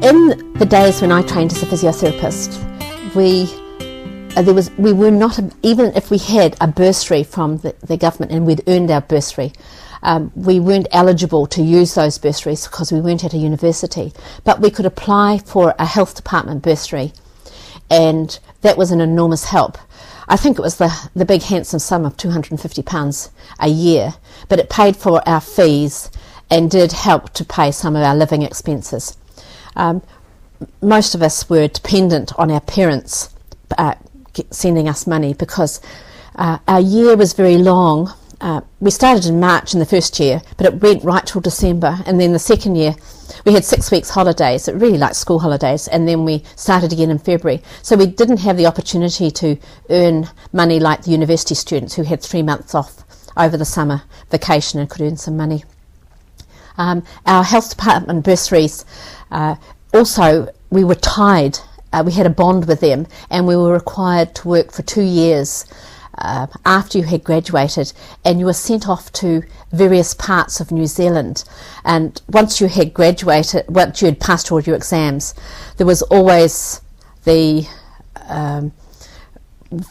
In the days when I trained as a physiotherapist, we were not, even if we had a bursary from the government and we'd earned our bursary, we weren't eligible to use those bursaries because we weren't at a university. But we could apply for a health department bursary, and that was an enormous help. I think it was the big handsome sum of £250 a year, but it paid for our fees and did help to pay some of our living expenses. Most of us were dependent on our parents sending us money because our year was very long. We started in March in the first year, but it went right till December, and then the second year we had 6 weeks holidays, really like school holidays, and then we started again in February. So we didn't have the opportunity to earn money like the university students who had 3 months off over the summer vacation and could earn some money. Our health department bursaries, also we were tied, we had a bond with them, and we were required to work for 2 years after you had graduated, and you were sent off to various parts of New Zealand. And once you had graduated, once you had passed all your exams, there was always the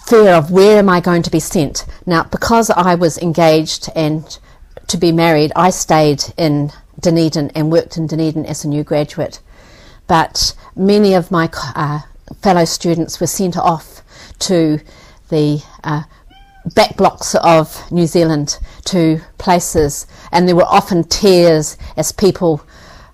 fear of where am I going to be sent. Now, because I was engaged and to be married, I stayed in Dunedin and worked in Dunedin as a new graduate. But many of my fellow students were sent off to the back blocks of New Zealand, to places, and there were often tears as people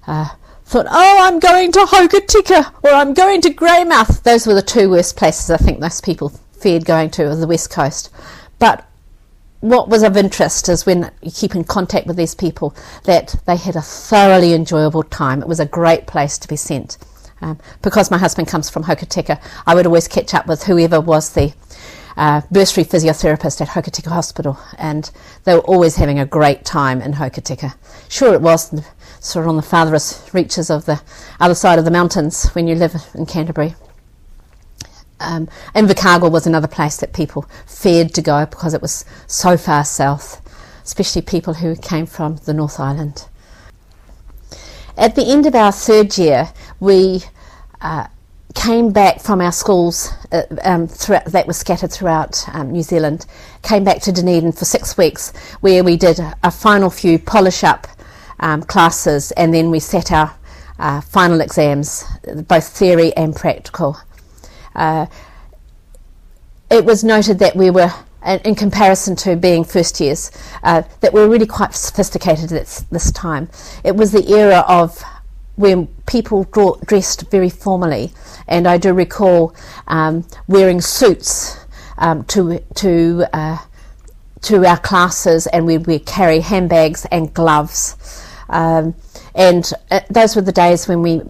thought, oh, I'm going to Hokitika or I'm going to Greymouth. Those were the two worst places I think most people feared going to, the West Coast. But what was of interest is when you keep in contact with these people that they had a thoroughly enjoyable time. It was a great place to be sent. Because my husband comes from Hokitika, I would always catch up with whoever was the bursary physiotherapist at Hokitika Hospital, and they were always having a great time in Hokitika. Sure, it was sort of on the farthest reaches of the other side of the mountains when you live in Canterbury. Invercargill was another place that people feared to go because it was so far south, especially people who came from the North Island. At the end of our third year, we came back from our schools that were scattered throughout New Zealand, came back to Dunedin for 6 weeks, where we did a final few polish-up classes, and then we sat our final exams, both theory and practical. It was noted that we were, in comparison to being first years, that we were really quite sophisticated at this time. It was the era of when people dressed very formally, and I do recall wearing suits to our classes, and we'd carry handbags and gloves. And those were the days when we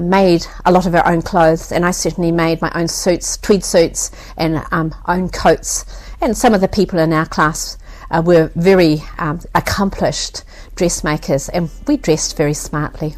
made a lot of our own clothes, and I certainly made my own suits, tweed suits, and own coats. And some of the people in our class were very accomplished dressmakers, and we dressed very smartly.